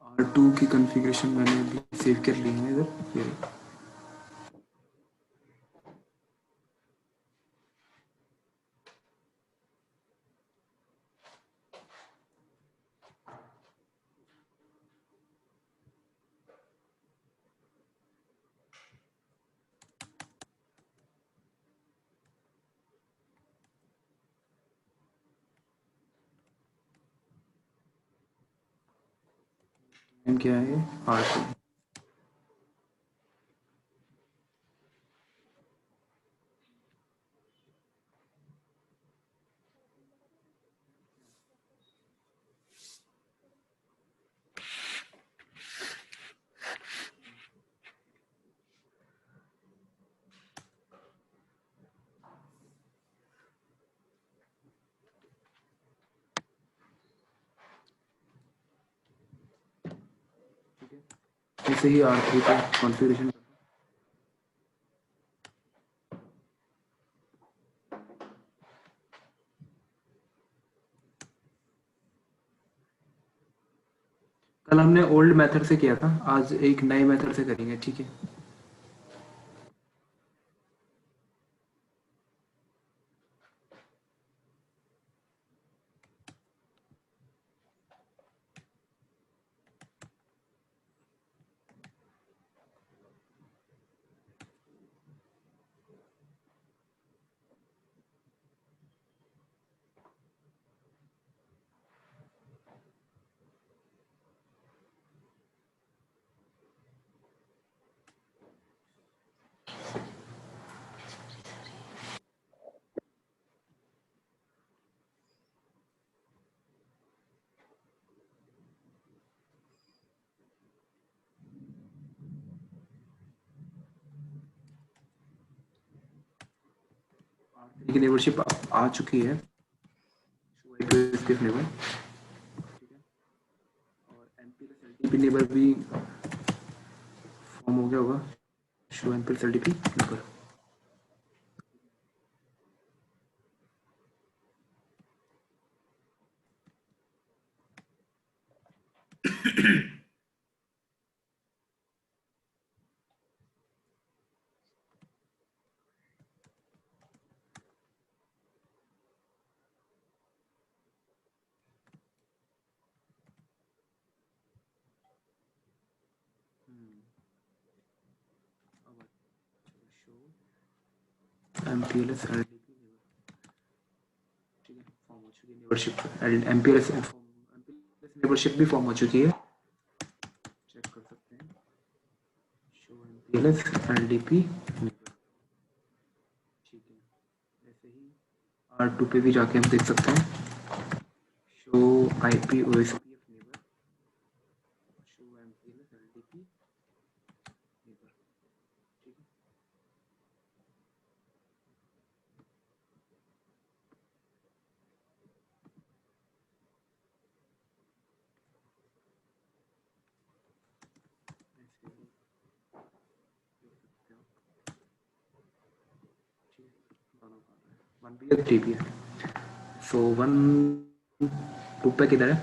R2 की configuration मैंने अभी सेव कर ली है इधर फिर नाम क्या है R2। ऐसे ही R3 का कॉन्फ़िगरेशन कल हमने ओल्ड मेथड से किया था, आज एक नए मेथड से करेंगे, ठीक है। की नेबरशिप आ चुकी है, इसके नेबर, ठीक है। और एमपी प्लस एलटीपी नेबर भी फॉर्म हो गया होगा, show MP plus LTP neighbour. MPLS LTP ठीक है, फॉर्म हो चुकी है मेंबरशिप, एमपीएलएस मेंबरशिप भी फॉर्म हो चुकी है, चेक कर सकते हैं। शो एमपीएलएस एलडीपी, ठीक है। ऐसे ही R2 पे भी जाके हम देख सकते हैं, show IP OSPF neighbour, show MPLS LDP neighbour, ठीक है। वन बी है, थ्री बी है। सो वन टू पे किधर है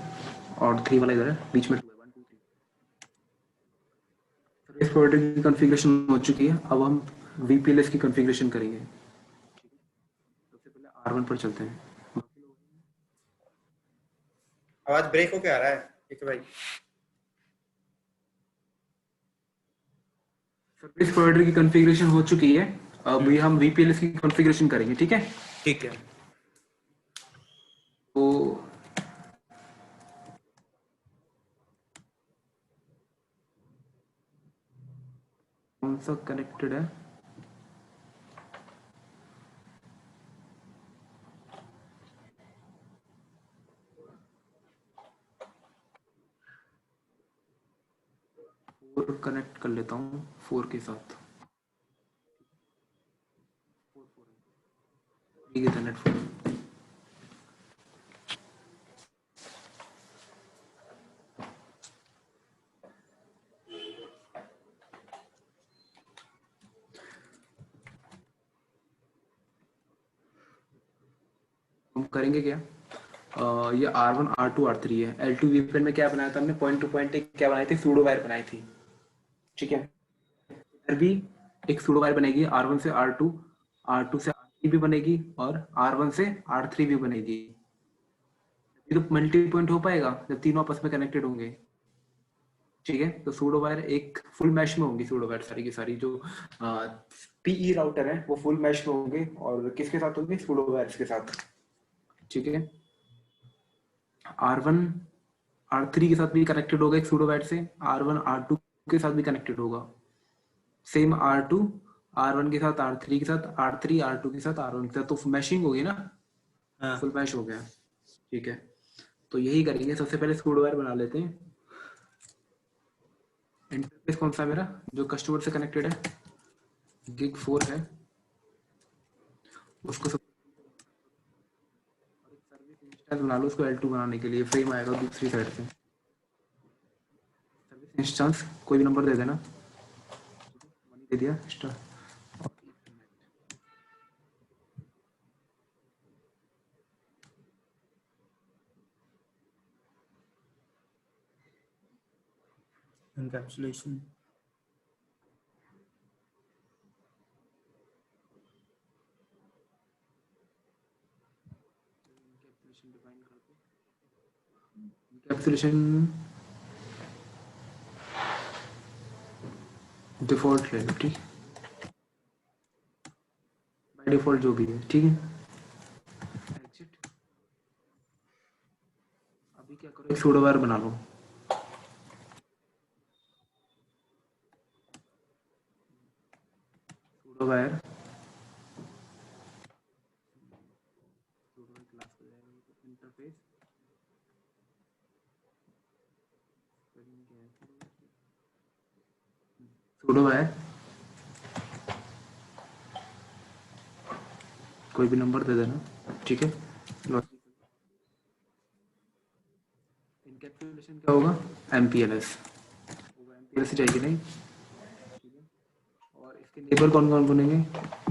और थ्री वाला इधर है, बीच में टू है, one two three. Service provider की कॉन्फ़िगरेशन हो चुकी है, अब हम वीपीएलएस की कॉन्फ़िगरेशन करेंगे। सबसे पहले R1 पर चलते हैं। आवाज ब्रेक होके आ रहा है ठीक है भाई। सर्विस प्रोवाइडर की कॉन्फ़िगरेशन हो चुकी है, अभी हम वीपीएलएस की कॉन्फ़िगरेशन करेंगे, ठीक है। ठीक है। तो कौन सा कनेक्टेड है, फोर कनेक्ट कर लेता हूँ, फोर के साथ, ठीक है, नेट फोर। हम करेंगे क्या, ये R1 R2 R3 है। L2 VPN में क्या बनाया था हमने, पॉइंट टू पॉइंट एक क्या बनाई थी, सूडो वायर बनाई थी, ठीक है। इधर भी एक सूडो वायर बनेगी, R1 से R2, R2 से R3 भी बनेगी, और R1 से R3 भी बनेगी। ये तो मल्टी पॉइंट हो पाएगा जब तीनों आपस में कनेक्टेड होंगे, ठीक है। तो सूडो वायर एक फुल मैश में होंगी, सूडो वायर सारी की सारी जो पीई राउटर है वो फुल मैश में होंगे, और किसके साथ होंगे, सूडो वायर्स के साथ, ठीक है। R1 R3 के साथ भी कनेक्टेड होगा एक सूडो वायर से, R1 R2 के साथ भी कनेक्टेड होगा, सेम R2 R1 के साथ, R3 के साथ, R3 R2 के साथ, R1 के साथ, तो मैशिंग होगी ना, हाँ फुल मैश हो गया, ठीक है। तो यही करेंगे, सबसे पहले सूडो वायर बना लेते हैं। इंटरफेस कौन सा है मेरा जो कस्टमर से कनेक्टेड है, गिग 4 है, उसको सब सर्विस इंस्टेंस बना लो उसको L2 बनाने के लिए, फ्रेम आएगा दूसरी साइड से, सर्विस इंस्टेंस कोई भी नंबर दे देना, मनी दे दिया स्टार, encapsulation इंकैप्सुलेशन डिफॉल्ट ले लो, ठीक, बाय डिफॉल्ट जो भी है, ठीक है। एग्जिट, अभी क्या करो, एक सूडो वायर बना लो, pseudo wire, pseudo wire class हो जाएगा इंटरफेस, सूडो वायर कोई भी नंबर दे देना, ठीक है। इनकैप्सुलेशन क्या होगा, MPLS होगा, MPLS चाहिए नहीं, ठीक है। और इसके नेबर कौन कौन बनेंगे,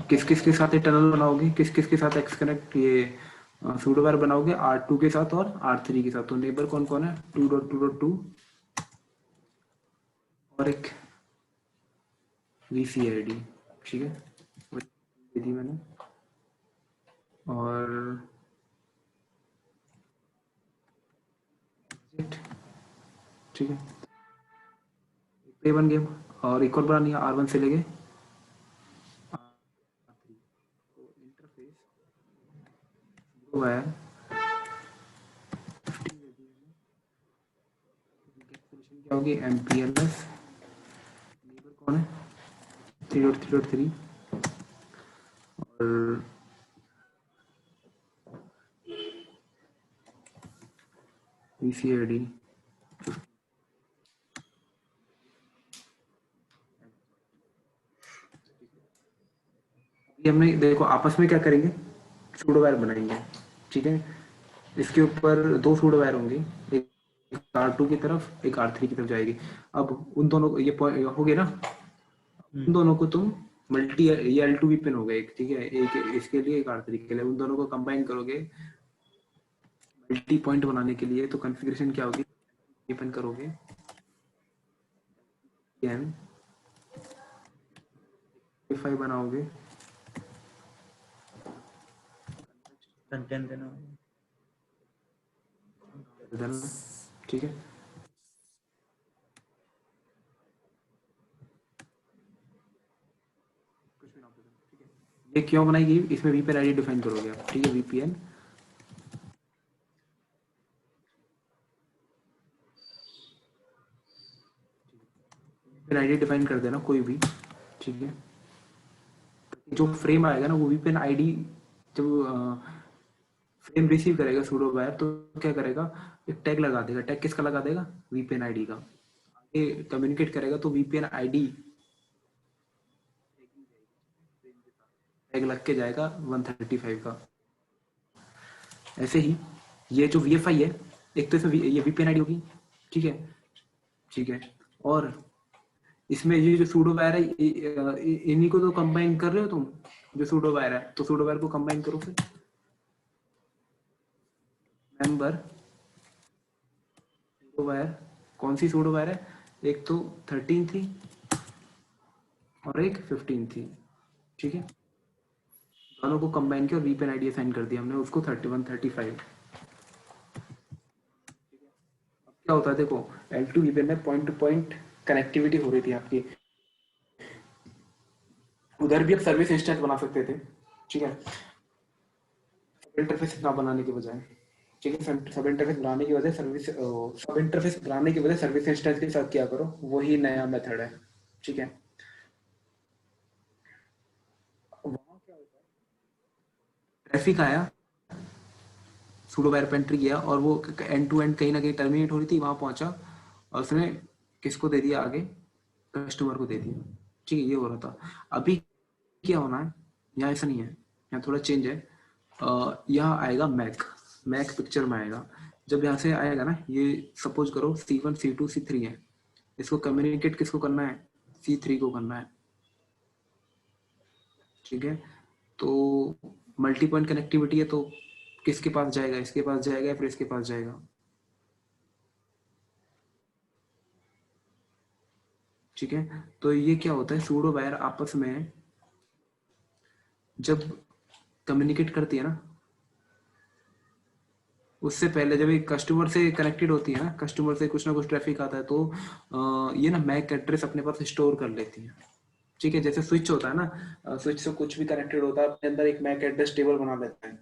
किस किस के साथ ये टनल बनाओगे, किस किस के साथ एक्स कनेक्ट ये सूडो वायर बनाओगे, R2 के साथ और R3 के साथ। तो नेबर कौन कौन है, 2.2.2 और एक VCID, ठीक है, वो दे दी मैंने। और ठीक है, ये बन गया, और एक और बनानी है R1 से लेके R3, तो इंटरफेस वायर 15 दे दी मैंने, इनकैप्सुलेशन क्या होगी, MPLS, नेबर कौन है 3.3.3, और VCID, ये हमने देखो आपस में क्या करेंगे, सूडो वायर बनाएंगे, ठीक है। इसके ऊपर दो सूडो वायर होंगी, एक R2 की तरफ, एक R3 की तरफ जाएगी। अब उन दोनों ये हो गया ना, उन दोनों को तुम मल्टी, ये L2 भी पिन हो गया एक, ठीक है, एक इसके लिए एक R3 के लिए, उन दोनों को कंबाइन करोगे मल्टी पॉइंट बनाने के लिए, तो कॉन्फ़िगरेशन क्या होगी, पिन करोगे एन 5 बनाओगे, कंटेंट देना, ठीक है। ये क्यों बनाई गई, इसमें VPN आईडी डिफाइन करोगे आप, ठीक है। VPN आईडी डिफाइन कर देना कोई भी, ठीक है। जो फ्रेम आएगा ना वो VPN आईडी, जब फ्रेम रिसीव करेगा सूडो वायर तो क्या करेगा, एक टैग लगा देगा, टैग किसका लगा देगा, VPN आईडी का, आगे कम्युनिकेट करेगा तो VPN आईडी टैग लग के जाएगा 135 का। ऐसे ही ये जो VFI है, एक तो इसमें ये VPN आईडी होगी, ठीक है, ठीक है। और इसमें ये जो सूडो वायर है, इन्हीं को तो कंबाइन कर रहे हो तुम, जो सूडो वायर है, तो सूडो वायर को कंबाइन करो फिर, मेंबर सूडो वायर, कौन सी सूडो वायर है, एक तो 13 थी और एक 15 थी, ठीक है, दोनों को कंबाइन किया और वीपीएन आईडी असाइन कर दिया हमने उसको 3135। अब क्या होता है देखो, L2 वीपीएन में पॉइंट टू पॉइंट कनेक्टिविटी हो रही थी आपकी, उधर भी आप सर्विस इंस्टेंस बना सकते थे, ठीक है, सब इंटरफेस ना बनाने की बजाय, ठीक है, सब इंटरफेस बनाने की वजह सर्विस, सब इंटरफेस बनाने की वजह सर्विस इंस्टेंस के साथ क्या करो, वही नया मेथड है, ठीक है। वहां क्या होता है, ट्रैफिक आया, सूडो वायर पे एंट्री किया और वो एंड टू एंड कहीं ना कहीं टर्मिनेट हो रही थी, वहां पहुंचा और उसने किसको दे दिया आगे, कस्टमर को दे दिया, ठीक है, ये हो रहा था। अभी क्या होना है, यहाँ ऐसा नहीं है, यहाँ थोड़ा चेंज है, यहाँ आएगा मैक, मैक पिक्चर में आएगा, जब यहाँ से आएगा ना, ये सपोज करो C1 C2 C3 है, इसको कम्युनिकेट किसको करना है, C3 को करना है, ठीक है, तो मल्टी पॉइंट कनेक्टिविटी है तो किसके पास जाएगा, इसके पास जाएगा या फिर इसके पास जाएगा, ठीक है। तो ये क्या होता है, सूडो वायर आपस में जब कम्युनिकेट करती है ना, उससे पहले जब एक कस्टमर से कनेक्टेड होती है ना, कस्टमर से कुछ ना कुछ ट्रैफिक आता है तो ये ना मैक एड्रेस अपने पास स्टोर कर लेती है, ठीक है, जैसे स्विच होता है ना, स्विच से कुछ भी कनेक्टेड होता है अपने अंदर एक मैक एड्रेस टेबल बना लेते हैं,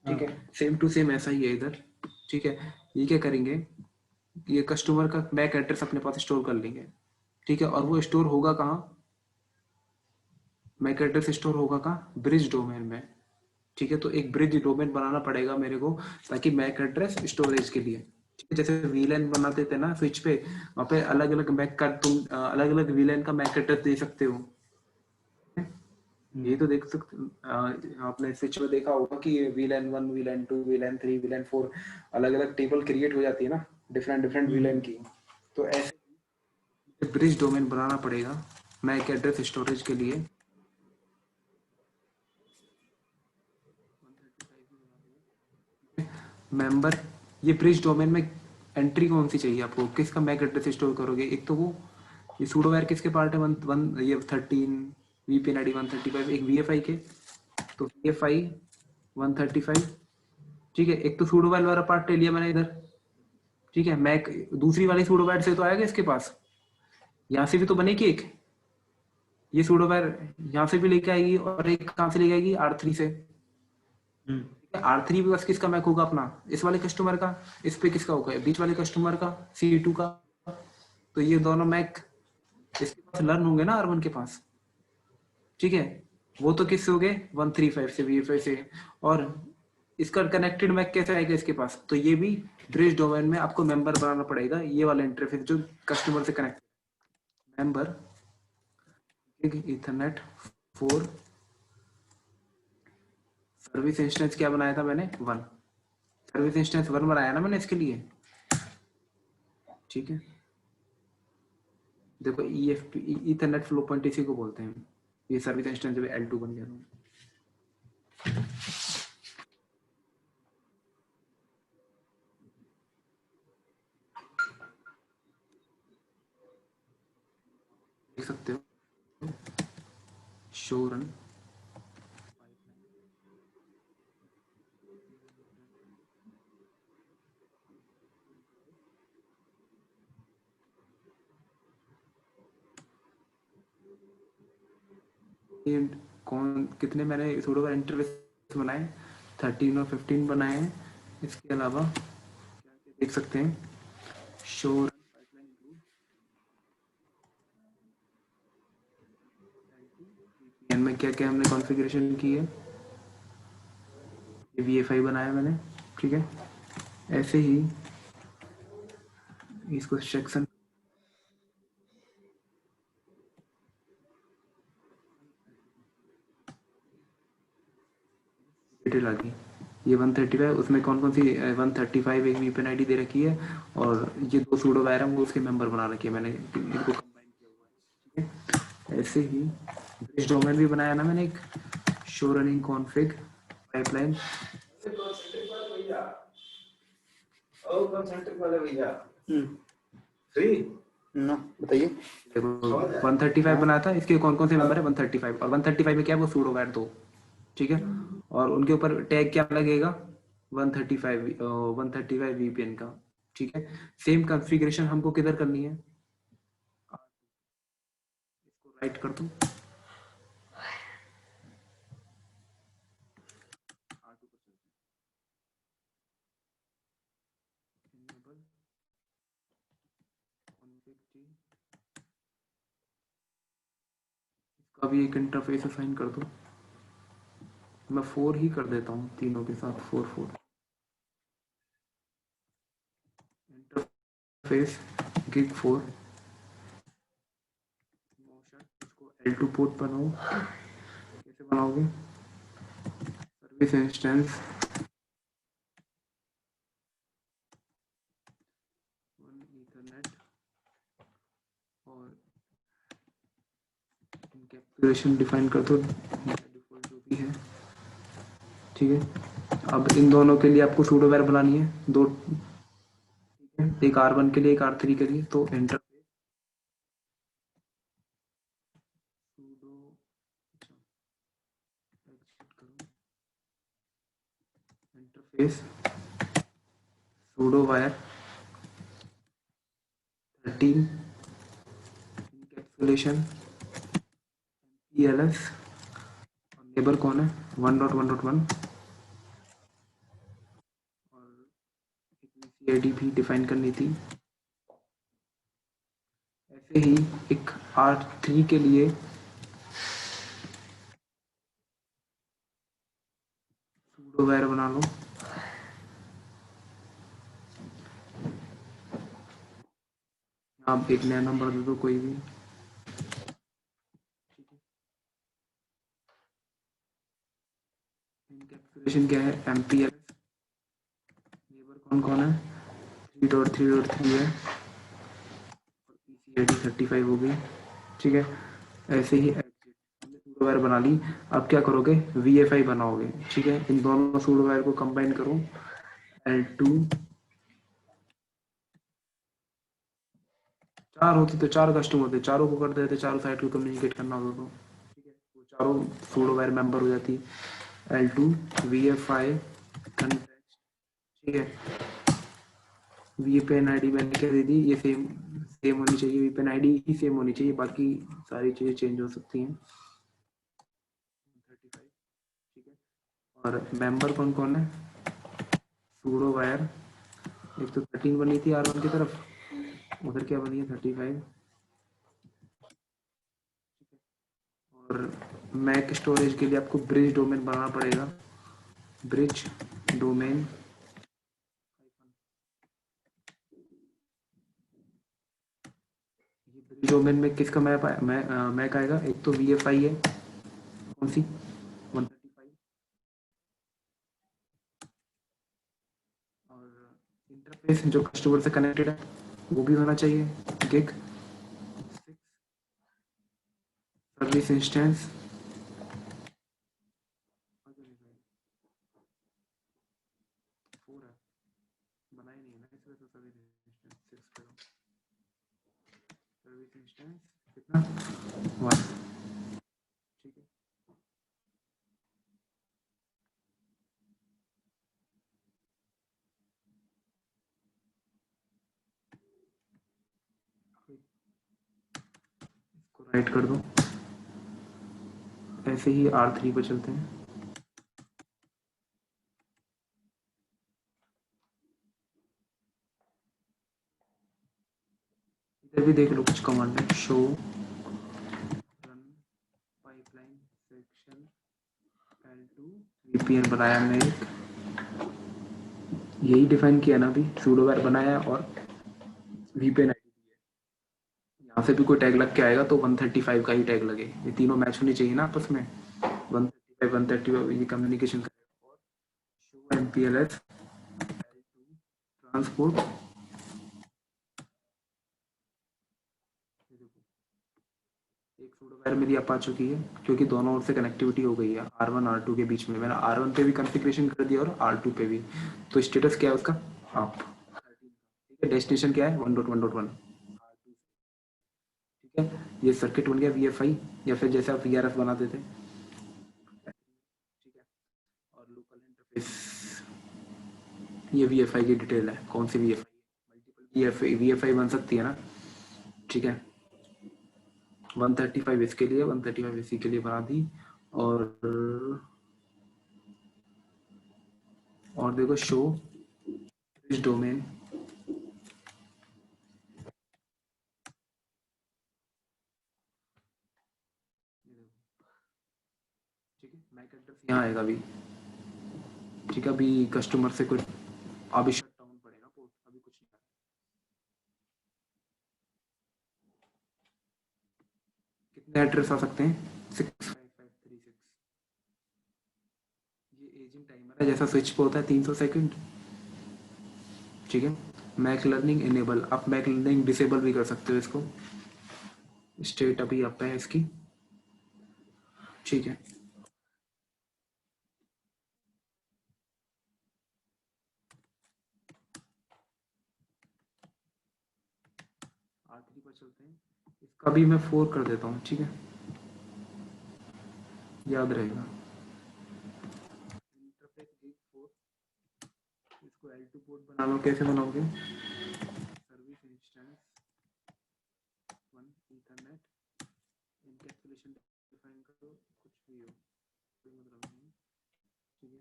ठीक है, सेम टू सेम ऐसा ही है इधर, ठीक है। ये क्या करेंगे, ये कस्टमर का मैक एड्रेस अपने पास स्टोर कर लेंगे, ठीक है, और वो स्टोर होगा कहाँ, मैक एड्रेस स्टोर होगा कहाँ, ब्रिज डोमेन में, ठीक है, तो एक ब्रिज डोमेन बनाना पड़ेगा मेरे को ताकि मैक एड्रेस स्टोरेज के लिए, ठीक है, जैसे वीलैन बनाते थे ना स्विच पे, वहाँ पे अलग अलग मैक का तुम अलग अलग वीलैन का मैक एड्रेस दे सकते हो, ये तो देख सकते, आपने स्विच में देखा होगा कि वीलैन 1 वीलैन 2 वीलैन 3 वीलैन 4 अलग अलग टेबल क्रिएट हो जाती है ना, डिफरेंट डिफरेंट वीलैन की, तो ऐसे ब्रिज डोमेन बनाना पड़ेगा मैक एड्रेस स्टोरेज के लिए, मेंबर, ये ब्रिज डोमेन में एंट्री कौन सी चाहिए आपको, किसका मैक एड्रेस स्टोर करोगे, एक तो वो ये सूडो वायर किसके पार्ट है, वन वन ये 13 वीपीएन आईडी 135, एक वीएफआई के, तो वीएफआई 135, ठीक है, एक तो सूडो वायर वाला पार्ट ले लिया मैंने इधर, ठीक है, मैक दूसरी वाली सूडो वायर से तो आएगा इसके पास, यहाँ से भी तो बनेगी एक, ये सूडो वायर यहाँ से भी लेके आएगी और एक कहाँ से लेके आएगी, R3 से, R3 भी बस किसका मैक होगा अपना, इस वाले कस्टमर का, इस पे किसका होगा, बीच वाले कस्टमर का, C2 का, तो ये दोनों मैक इसके पास लर्न होंगे ना R1 के पास, ठीक है, वो तो किससे हो गए 135 से VFI से, और इसका कनेक्टेड मैक कैसे आएगा इसके पास, तो ये भी ब्रिज डोमेन में आपको मेंबर बनाना पड़ेगा, ये वाला इंटरफेस जो कस्टमर से connect, member Ethernet 4 service instance क्या बनाया था मैंने, 1 सर्विस इंस्टेंस 1 बनाया ना मैंने इसके लिए, ठीक है, देखो EFP इथरनेट फ्लो पॉइंट इसी को बोलते हैं, ये सर्विस इंस्टेंस जब L2 बन गया तो देख सकते हो, शो रन कौन कितने मैंने सूडो इंटरफेस बनाए, 13 और 15 बनाए हैं, इसके अलावा देख सकते हैं शो में क्या क्या हमने कॉन्फ़िगरेशन की है, ये VFI बनाया मैंने, ठीक है, ऐसे ही इसको सेक्शन डिटेल आ गई, ये 135 उसमें कौन कौन सी 135 एक वीपीएन आईडी दे रखी है और ये दो सूडो वायर है वो उसके मेंबर बना रखे हैं मैंने, इनको कंबाइन किया हुआ है, ठीक है, ऐसे ही ब्रिज डोमेन भी बनाया ना मैंने एक, शो रनिंग कॉन्फ़िग पाइपलाइन, ओ कंसेंट्रिक वाला भैया हम्म, फ्री ना बताइए। देखो 135 बनाया था, इसके कौन कौन से मेंबर है 135, और 135 में क्या है वो सूडो वायर दो, ठीक है, और उनके ऊपर टैग क्या लगेगा 135 135 वीपीएन का, ठीक है। सेम कॉन्फ़िगरेशन हमको किधर करनी है, इसको राइट कर दूं R2 पर चलते हैं, enable 150, इसका भी एक इंटरफेस असाइन कर दो, मैं 4 ही कर देता हूँ तीनों के साथ 4 4 इंटरफेस गिग 4 मोशन, इसको L2 पोर्ट बनाओ, कैसे बनाओगे, सर्विस इंस्टेंस 1 ईथरनेट और इनकैप्सुलेशन डिफाइन कर दो डिफॉल्ट जो भी है, ठीक है। अब इन दोनों के लिए आपको सूडो वायर बनानी है दो, ठीक है, एक R1 के लिए एक R3 के लिए, तो इंटरफेस सूडो, एग्जिट करो, interface pseudo wire 13 encapsulation ELS, और नेबर कौन है 1.1.1, और CID भी डिफाइन करनी थी। ऐसे ही एक R3 के लिए सूडो वायर बना लो, आप एक नया नंबर दे दो कोई भी, ठीक है। इनकैप्सुलेशन क्या है MPLS, नेबर कौन कौन है 3.3.3 है, और PCID 35 हो गई, ठीक है। ऐसे ही एग्जिट हमने सूडो वायर बना ली, अब क्या करोगे VFI बनाओगे, ठीक है। इन दोनों सूडो वायर को कंबाइन करो, L2, चार होते तो चार कस्टम होते, चारों को कर देते, चारों साइड को कम्युनिकेट करना होता तो, ठीक है, वो चारों सूडो वायर मेंबर हो जाती, L2 VFI context, ठीक है। VPN ID मैंने क्या दे दी, ये सेम सेम होनी चाहिए, VPN ID ही सेम होनी चाहिए, बाकी सारी चीजें चेंज हो सकती हैं 35, ठीक है। और मेंबर कौन कौन है सूडो वायर, एक तो 13 बनी थी R1 की तरफ, उधर क्या बनी है 35, और मैक स्टोरेज के लिए आपको ब्रिज डोमेन बनाना पड़ेगा, ब्रिज डोमेन, ये ब्रिज डोमेन में किसका मैक आएगा, एक तो VFI है, कौन सी 135, और इंटरफेस जो कस्टमर से कनेक्टेड है वो भी होना चाहिए, गिग 6 सर्विस इंस्टेंस, फोर है बनाई नहीं है ना इसमें, तो सर्विस इंस्टेंस 6 करो, सर्विस इंस्टेंस कितना 1, ठीक है। इसको राइट कर दो, ऐसे ही R3 पर चलते हैं, इधर भी देख लो कुछ कमांड है, show run pipeline section L2 VPN बनाया हमने एक, यही डिफाइन किया ना अभी, सूडो वायर बनाया और VPN ID दी है, यहाँ से भी कोई टैग लग के आएगा तो 135 का ही टैग लगे, ये तीनों मैच होनी चाहिए ना आपस में, 135 135 ये कम्युनिकेशन करेगा, और शो MPLS ट्रांसपोर्ट, एक सूडो वायर मेरी अब आ चुकी है क्योंकि दोनों ओर से कनेक्टिविटी हो गई है, R1 R2 के बीच में मैंने R1 पे भी कॉन्फ़िगरेशन कर दिया और R2 पे भी, तो स्टेटस क्या है उसका अप, डेस्टिनेशन क्या है 1.1.1। ठीक है, ये सर्किट बन गया VFI, या फिर जैसे आप VRF बना देते। ठीक है, और लोकल इंटरफेस, ये VFI की डिटेल है, कौन सी VFI, मल्टीपल VFI बन सकती है ना। ठीक है, 135 इसके लिए, 135 इसी के लिए बना दी। और देखो शो इस डोमेन, ठीक है, मैक एड्रेस यहाँ आएगा अभी। ठीक है, अभी कस्टमर से कुछ अभी शट डाउन पड़ेगा पोर्ट, अभी कुछ नहीं। कितने एड्रेस आ सकते हैं? 65536। ये एजिंग टाइमर है, जैसा स्विच पे होता है 300 सेकंड। ठीक है, मैक लर्निंग इनेबल, आप मैक लर्निंग डिसेबल भी कर सकते हो इसको। स्टेट अभी अप है इसकी। ठीक है, R3 पर चलते हैं, इसका भी मैं 4 कर देता हूँ। ठीक है, याद रहेगा। इंटरफेस गेट 4, इसको L2 पोर्ट बना लो। कैसे बनाओगे? Service instance 1 Ethernet, encapsulation define करो, कुछ भी हो, कोई मतलब नहीं। ठीक है,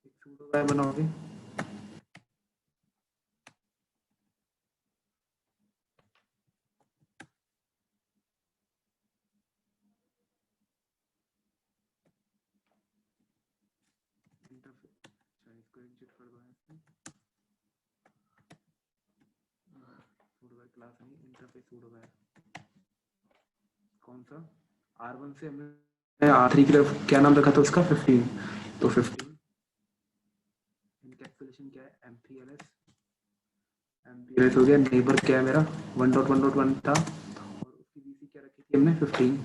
एक सूडो वायर बनाओगे। इंटरफेस, अच्छा इसको एग्जिट कर दो यहाँ से। सूडो वायर क्लास नहीं, इंटरफेस सूडो वायर। कौन सा? R1 से हमने R3 के लिए क्या नाम रखा था उसका? 15। तो 15 इनकैप्सुलेशन क्या है? MPLS हो गया। नेबर क्या है मेरा? 1.1.1 था, और उसकी BC क्या रखी थी हमने? 15।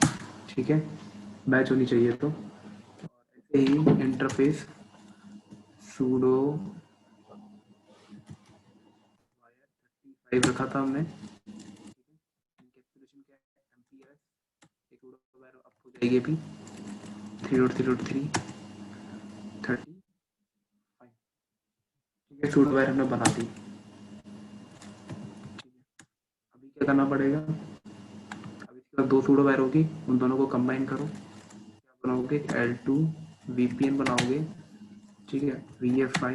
ठीक है, मैच होनी चाहिए तो। और ऐसे ही इंटरफेस सूडो वायर 35 रखा था हमने। इनकैप्सुलेशन क्या है? MPLS, एक सूडो वायर अप हो जाएगी अभी 3.3.3 35। ठीक है, सूडो वायर हमने बना दी। अभी क्या करना पड़ेगा? अब इसके बाद 2 सूडो वायर होगी, उन दोनों को कंबाइन करो। क्या बनाओगे? L2 VPN बनाओगे। ठीक है, VFI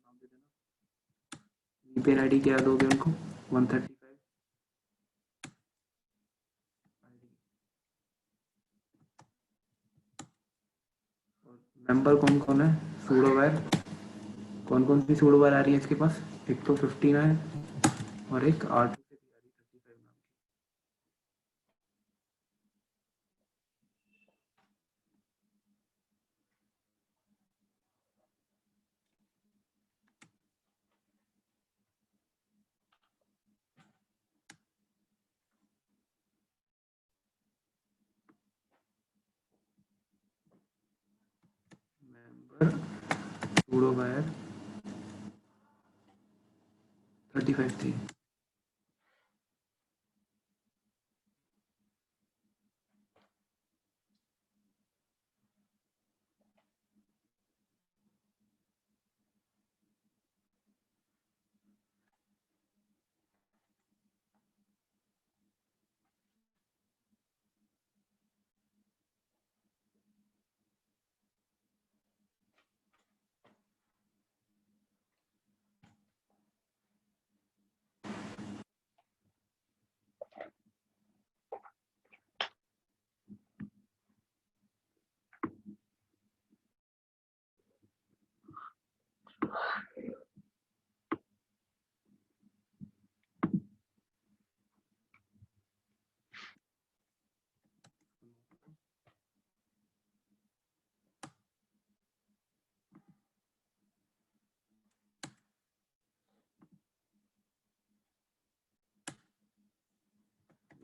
नाम दे देना। VPN आईडी क्या दोगे उनको? 135 आईडी। और मेंबर कौन कौन है? सूडो वायर कौन कौन सी सूडो वायर आ रही है इसके पास? एक तो 15 है, और एक R2 से भी आ रही है 35 नाम की। मेंबर सूडो वायर 35 थी।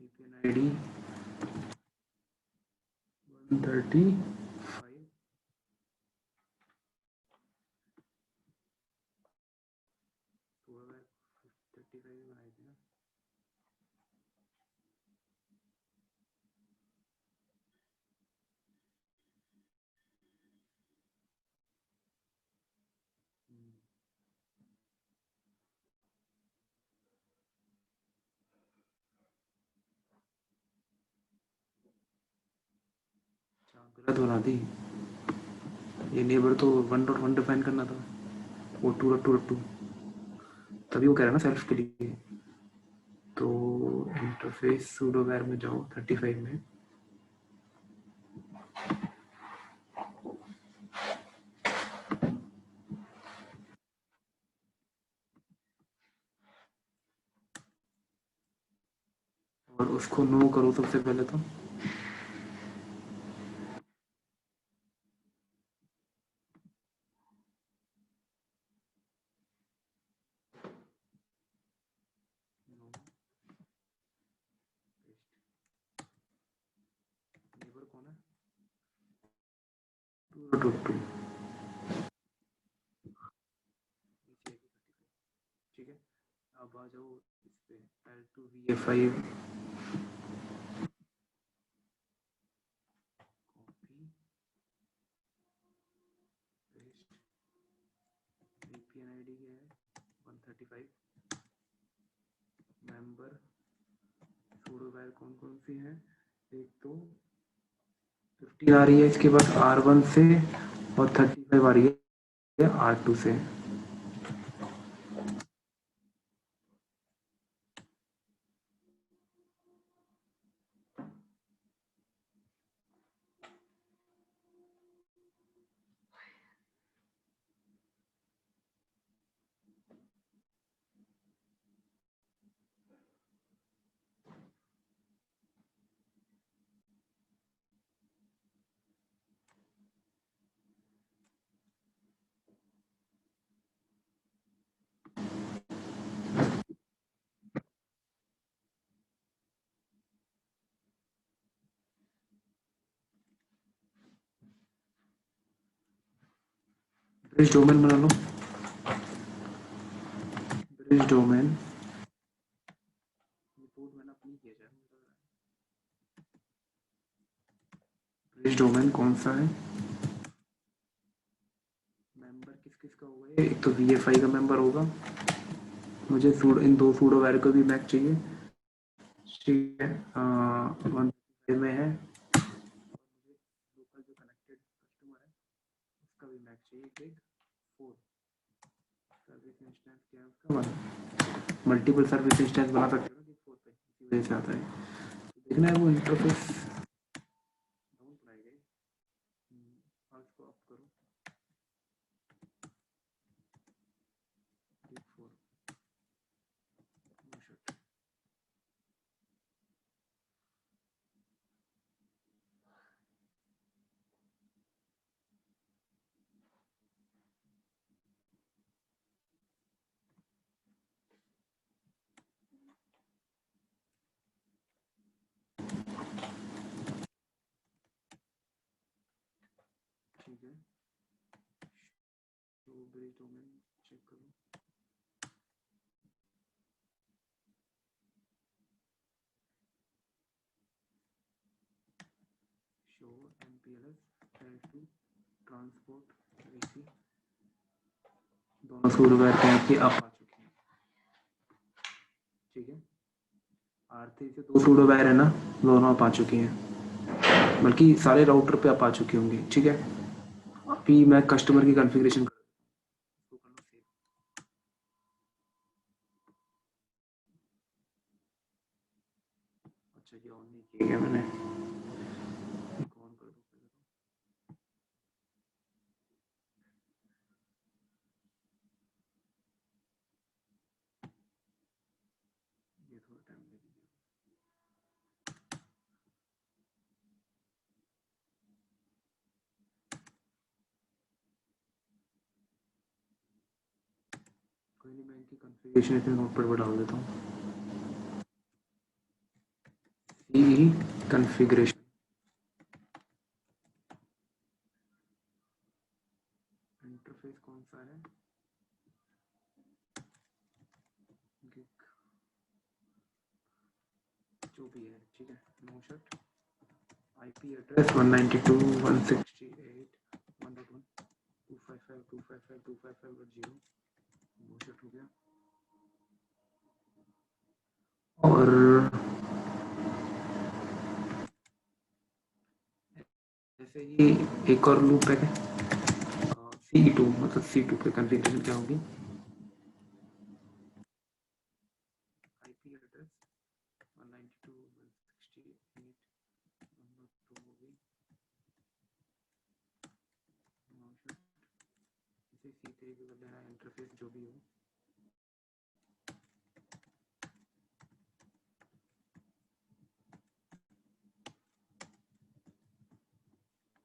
VPN आईडी 135 35 बनाई थी ना। गलत बना दी। ये नेबर तो 1.1 डिफाइन करना था, वो 2.2.2, तभी वो कह रहा है ना सेल्फ के लिए। तो इंटरफेस सूडोवेयर में जाओ 35 में, और उसको नो करो सबसे पहले तो। नेबर कौन है? 2.2, ठीक है। अब आ जाओ इस पे L2VA5, copy paste, VPN ID क्या है 135, मेंबर सूडोवेयर कौन कौन सी है, एक तो 50 आ रही है, इसके बाद R1 से, और 35 आ रही है R2 से। ब्रिज डोमेन बना लो, ब्रिज डोमेन, रिपोर्ट मैंने अपनी किया जाए। ब्रिज डोमेन कौन सा है, मेंबर किस किस का होगा, एक तो VFI का मेंबर होगा, मुझे इन दो सूडोवेयर को भी मैच चाहिए, ठीक है। 1 में है, लोकल जो कनेक्टेड कस्टमर है उसका भी मैच चाहिए, एक 4 सर्विस इंस्टेंस क्या है उसका, मल्टीपल सर्विस इंस्टेंस बना सकते हो ना, कि 4 पे इसी वजह से आता है। तो देखना है वो इंटरफेस डाउन बनाई गई, और उसको अप करो, एक 4 ठीक है। तो ब्रिज डोमेन चेक करो, show MPLS L2 transport AC, दोनों सूडोवेयर कनेक्ट के अप आ चुके हैं, ठीक है। R3 से 2 सूडोवेयर है ना, दोनों अप आ चुकी हैं, बल्कि सारे राउटर पे अप आ चुके होंगे, ठीक है। अभी मैं कस्टमर की कॉन्फ़िगरेशन कर दूंगा, अच्छा ये ऑन नहीं किया गया मैंने, ऑन कर दूँ पहले तो। ये थोड़ा टाइम लगेगा, कोई नहीं, मैं इनकी कॉन्फ़िगरेशन इतने नोटपैड पर डाल देता हूँ। CE कॉन्फ़िगरेशन, इंटरफेस कौन सा है, गिग जो भी है, ठीक है। No shut IP address 192.168.1.1 255.255.255.0 no shut हो गया। और ऐसे ही एक और लूप है C2, मतलब C2 पे कॉन्फ़िगरेशन क्या होगी, आईपी एड्रेस 192.168.1.2 होगी। इसे C3 पे कर देना, इंटरफेस जो भी हो।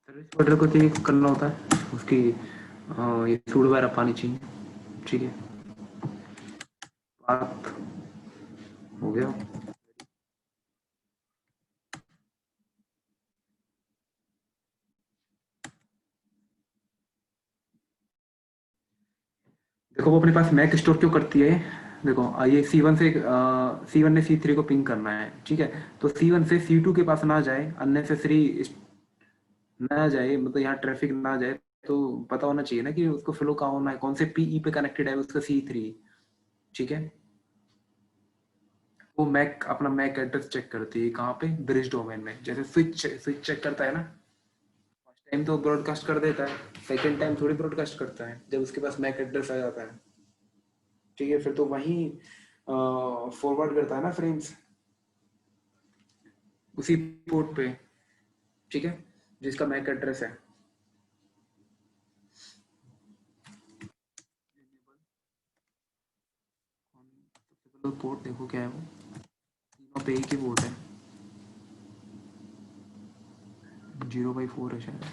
सर्विस प्रोवाइडर को तो ये करना होता है, उसकी ये सूड वगैरह पानी चाहिए, ठीक है। बात हो गया। देखो वो अपने पास मैक स्टोर क्यों करती है, देखो ये C1 ने C3 को पिंग करना है, ठीक है। तो C1 से C2 के पास ना जाए, अननेसेसरी ना जाए, मतलब यहाँ ट्रैफिक ना जाए, तो पता होना चाहिए ना कि उसको फ्लो कहाँ होना है, कौन से पीई पे कनेक्टेड है उसका C3, ठीक है। वो मैक अपना मैक एड्रेस चेक करती है कहाँ पे, ब्रिज डोमेन में, जैसे स्विच चेक करता है ना। फर्स्ट टाइम तो ब्रॉडकास्ट कर देता है, सेकंड टाइम थोड़ी ब्रॉडकास्ट करता है, जब उसके पास मैक एड्रेस आ जाता है, ठीक है। फिर तो वहीं फॉरवर्ड करता है ना फ्रेम्स, उसी पोर्ट पे, ठीक है, जिसका मैक एड्रेस है। सबसे पहले पोर्ट देखो क्या है, वो तीनों पे एक ही पोर्ट है, 0/4 है शायद।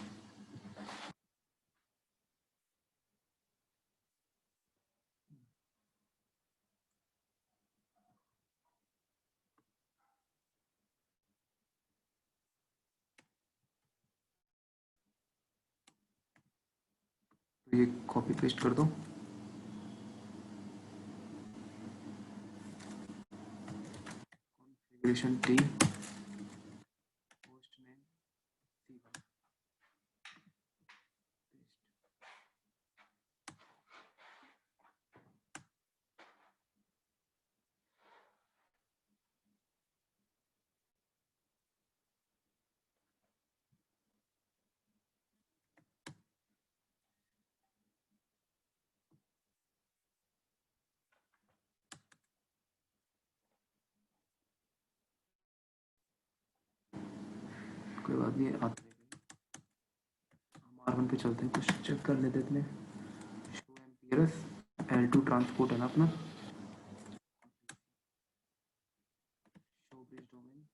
तो ये कॉपी पेस्ट कर दो, configuration T host name C1 paste. कोई बात नहीं, आते हम R1 पे चलते हैं, कुछ चेक कर लेते हैं। शो एमपीएस L2 ट्रांसपोर्ट है ना अपना, शो ब्रिज डोमेन,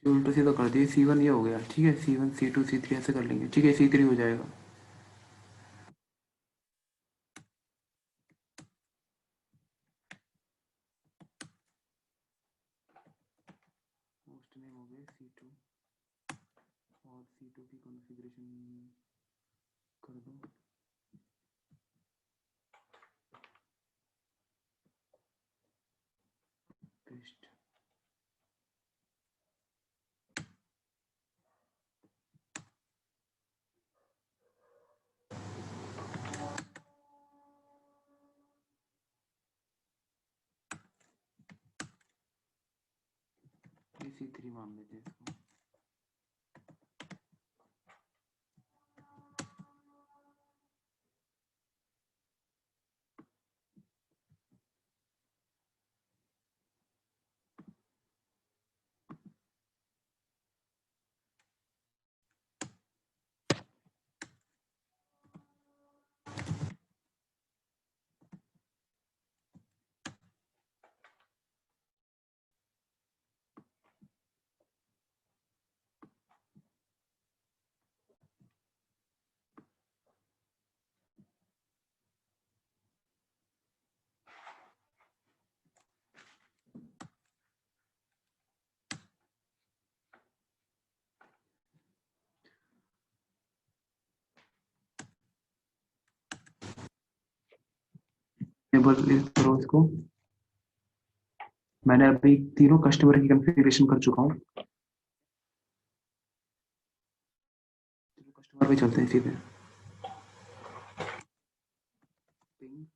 जो उल्टा सीधा कर दिए, C1 ये हो गया, ठीक है, C1 C2 C3 ऐसे कर लेंगे, ठीक है, C3 हो जाएगा। होस्ट नेम हो गए C2 और C2 की कॉन्फ़िगरेशन कर दो पेस्ट। ये C3 मान लेते हैं इसको। एनेबल करो इसको। मैंने अभी तीनों कस्टमर की कॉन्फ़िगरेशन कर चुका हूँ। कस्टमर पे चलते हैं सीधे। पिंग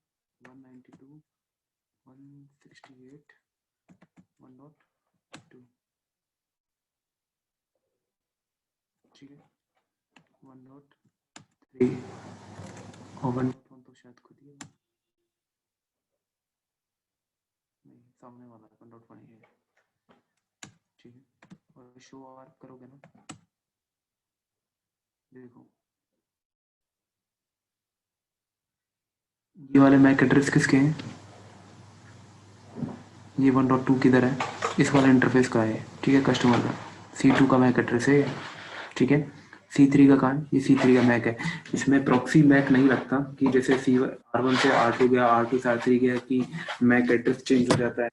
192.168.1.2, ठीक है, 1.3 और 1.1 तो शायद खुद ही है, नहीं सामने वाला 1.1 ही है, ठीक है। और शो आर करोगे ना, देखो ये वाले मैक एड्रेस किसके हैं, ये 1.2 किधर है, इस वाले इंटरफेस का है, ठीक है, कस्टमर का C2 का मैक एड्रेस है, ठीक है। C3 का कहाँ है, ये C3 का मैक है। इसमें प्रॉक्सी मैक नहीं लगता कि जैसे R1 से R2 गया, R2 से R3 गया कि मैक एड्रेस चेंज हो जाता है।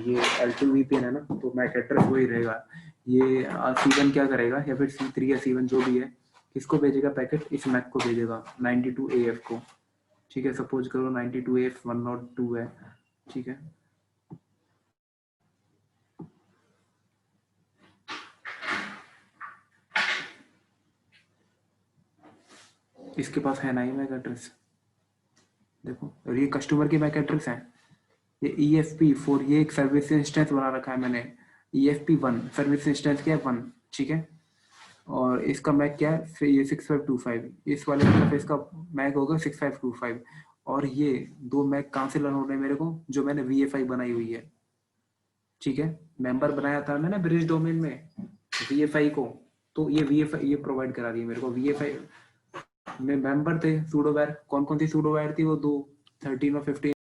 ये L2 VPN है ना, तो मैक एड्रेस वही रहेगा। ये C1 क्या करेगा, या फिर C3 या C1 जो भी है, किसको भेजेगा पैकेट, इस मैक को भेजेगा 92AF को, ठीक है। सपोज करो 92AF 102 है, ठीक है। इसके पास है ना ही मैक एड्रेस, देखो, और ये कस्टमर की मैक एड्रेस है। ये EFP4, ये एक सर्विस इंस्टेंस बना रखा है मैंने, EFP1 सर्विस इंस्टेंस क्या है 1, ठीक है। और इसका मैक क्या है, फिर ये 6525, इस वाले इंटरफेस का मैक होगा 6525। और ये दो मैक कहाँ से लर्न हो रहे हैं मेरे को, जो मैंने VFI बनाई हुई है, ठीक है। मेंबर बनाया था मैंने ब्रिज डोमेन में VFI को, तो ये VFI ये प्रोवाइड करा रही है मेरे को। VFI में मेंबर थे सूडो वायर, कौन कौन सी सूडो वायर थी, वो दो 13 और 15